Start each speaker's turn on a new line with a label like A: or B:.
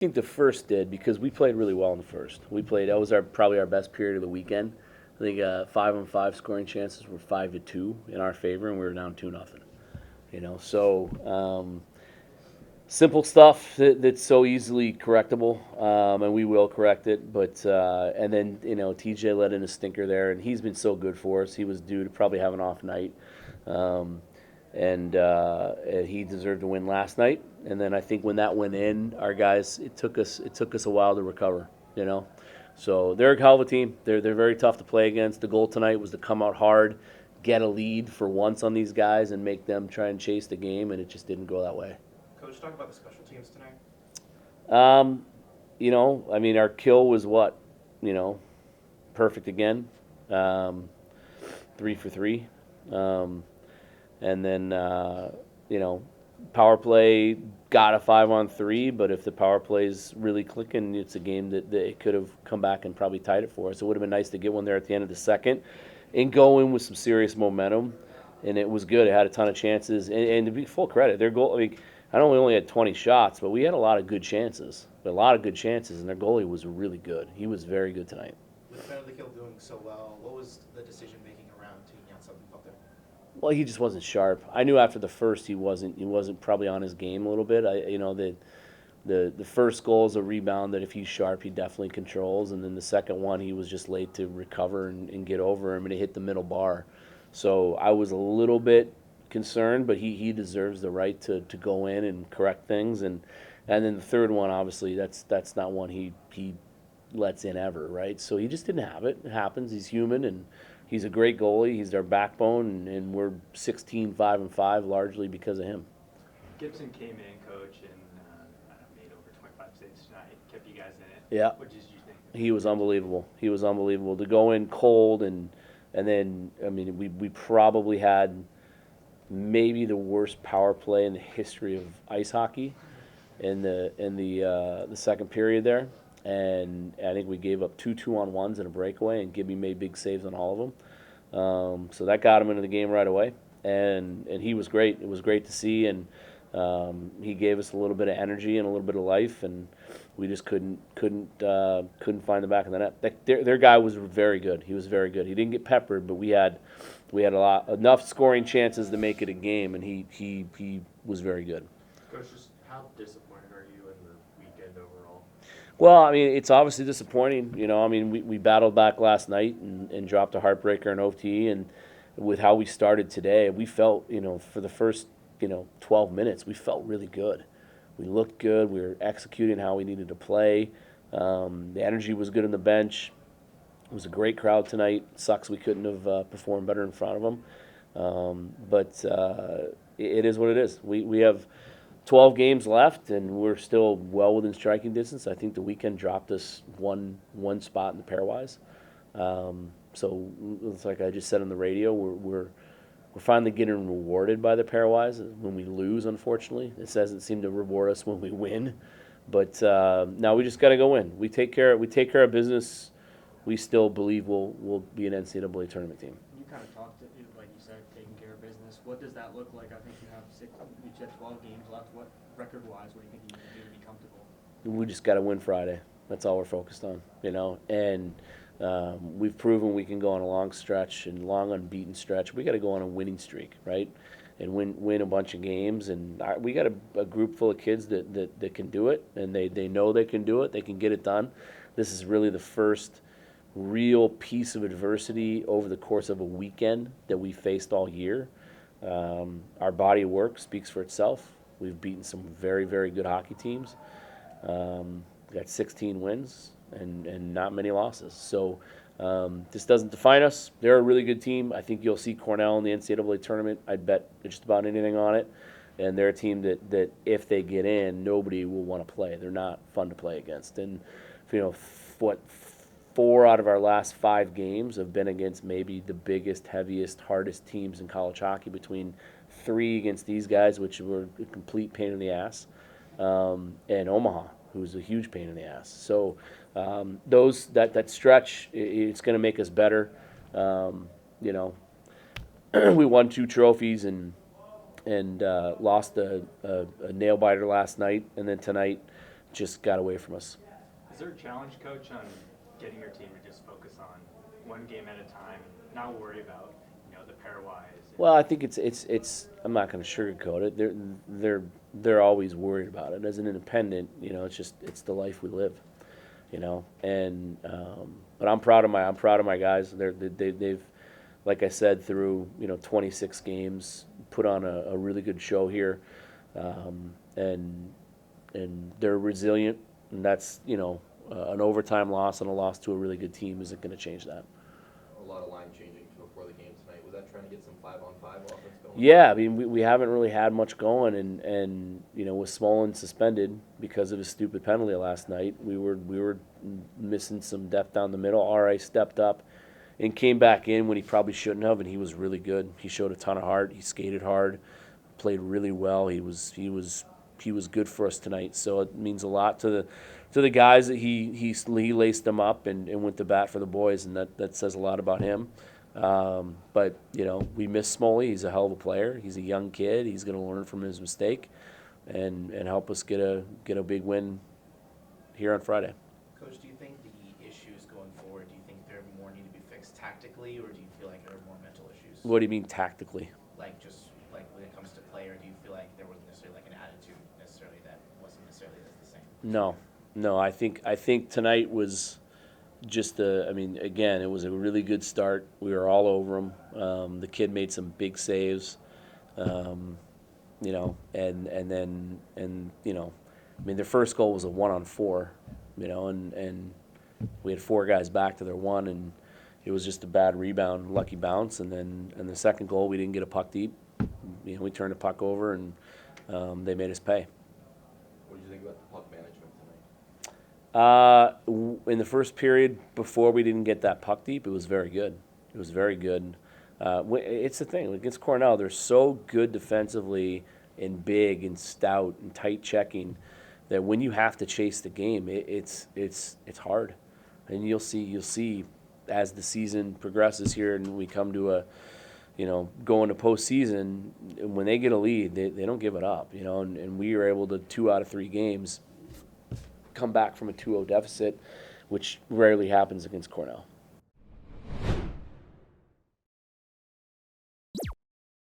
A: think the first did because we played really well in the first. That was probably our best period of the weekend. I think 5-on-5 scoring chances were 5-2 in our favor, and we were down 2-0. So simple stuff that's so easily correctable, and we will correct it. But and then TJ let in a stinker there, and he's been so good for us. He was due to probably have an off night, um, and he deserved to win last night. And then I think when that went in, our guys it took us a while to recover. So they're a hell of a team. They're very tough to play against. The goal tonight was to come out hard, get a lead for once on these guys, and make them try and chase the game, and it just didn't go that way.
B: Coach, talk about the special teams tonight.
A: I mean, our kill was what, you know, perfect again, um, 3 for 3, and then power play got a 5-on-3. But if the power play's really clicking, it's a game that it could have come back and probably tied it for us. It would have been nice to get one there at the end of the second, and go in with some serious momentum. And it was good. It had a ton of chances, and to be full credit, their goal. I mean, I know we only had 20 shots, but we had a lot of good chances. And their goalie was really good. He was very good tonight.
B: With Benedict Hill doing so well, what was the decision making around taking out something up there?
A: Well, he just wasn't sharp. I knew after the first he wasn't probably on his game a little bit. The first goal is a rebound that if he's sharp, he definitely controls. And then the second one, he was just late to recover and get over him, and it hit the middle bar. So I was a little bit concerned, but he deserves the right to go in and correct things. And then the third one, obviously, that's not one he lets in ever, right? So he just didn't have it. It happens. He's human, and he's a great goalie. He's our backbone, and we're 16-5-5 largely because of him.
C: Gibson came in, coach, and made over 25 saves tonight. Kept you guys in it.
A: Yeah.
C: What did you think?
A: He was unbelievable. He was unbelievable to go in cold, and then I mean we probably had maybe the worst power play in the history of ice hockey in the second period there, and I think we gave up 2-2-on-1s and a breakaway, and Gibby made big saves on all of them. So that got him into the game right away, and he was great. It was great to see, and he gave us a little bit of energy and a little bit of life, and we just couldn't find the back of the net. Their guy was very good. He was very good. He didn't get peppered, but we had enough scoring chances to make it a game, and he was very good.
D: Coach, just how disappointed are you in the weekend overall?
A: Well, I mean, it's obviously disappointing. I mean, we battled back last night and dropped a heartbreaker in OT, and with how we started today, we felt, for the first, 12 minutes, we felt really good. We looked good. We were executing how we needed to play. The energy was good on the bench. It was a great crowd tonight. Sucks we couldn't have performed better in front of them. But it is what it is. We have 12 games left, and we're still well within striking distance. I think the weekend dropped us one spot in the pairwise. So it's like I just said on the radio, we're finally getting rewarded by the pairwise when we lose. Unfortunately, it doesn't seem to reward us when we win. But now we just got to go win. We take care of business. We still believe we'll be an NCAA tournament team.
E: You kind of talked, like you said, taking care of business. What does that look like? I think you have you said 12 games left. What record-wise, what do you think you need to do to be comfortable?
A: We just got to win Friday. That's all we're focused on, And we've proven we can go on a long stretch and long unbeaten stretch. We got to go on a winning streak, right? And win a bunch of games. And we got a group full of kids that can do it, and they know they can do it. They can get it done. This is really the first real piece of adversity over the course of a weekend that we faced all year. Our body of work speaks for itself. We've beaten some very, very good hockey teams. We got 16 wins and not many losses. So this doesn't define us. They're a really good team. I think you'll see Cornell in the NCAA tournament. I'd bet just about anything on it. And they're a team that if they get in, nobody will want to play. They're not fun to play against. And, 4 out of our last 5 games have been against maybe the biggest, heaviest, hardest teams in college hockey, between 3 against these guys, which were a complete pain in the ass, and Omaha, who's a huge pain in the ass. So that stretch, it's going to make us better. We won 2 trophies and lost a nail biter last night, and then tonight just got away from us.
C: Is there a challenge, Coach, on getting your team to just focus on one game at a time, and not worry about, the pairwise?
A: Well, I think it's. I'm not going to sugarcoat it. They're always worried about it. As an independent, it's the life we live, And but I'm proud of my guys. They've, like I said, through 26 games, put on a really good show here, and they're resilient. And that's an overtime loss and a loss to a really good team isn't going to change that.
F: A lot of line changing before the game tonight. Was that trying to get some 5-on-5 offense going?
A: Yeah, I mean we haven't really had much going, and with Smolin suspended because of his stupid penalty last night, we were missing some depth down the middle. RA stepped up and came back in when he probably shouldn't have, and he was really good. He showed a ton of heart. He skated hard, played really well. He was good for us tonight. So it means a lot to the guys that he laced them up and went to bat for the boys, and that says a lot about him. But we miss Smoley. He's a hell of a player. He's a young kid. He's going to learn from his mistake, and help us get a big win here on Friday.
B: Coach, do you think the issues going forward, do you think there more need to be fixed tactically, or do you feel like there are more mental issues?
A: What do you mean tactically?
B: Like just like when it comes to play, or do you feel like there wasn't necessarily like an attitude necessarily that wasn't necessarily the same?
A: No. I think tonight was just again, it was a really good start. We were all over him. The kid made some big saves, and then their first goal was a 1-on-4, and we had 4 guys back to their 1, and it was just a bad rebound, lucky bounce, and the second goal we didn't get a puck deep. We turned the puck over, and they made us pay.
F: What did you think about the puck management tonight?
A: In the first period, before we didn't get that puck deep, it was very good. It was very good. It's the thing against Cornell; they're so good defensively and big and stout and tight checking that when you have to chase the game, it's hard. And you'll see as the season progresses here, and we come to go into postseason, when they get a lead, they don't give it up. And we were able to 2 out of 3 games come back from a 2-0 deficit, which rarely happens against Cornell.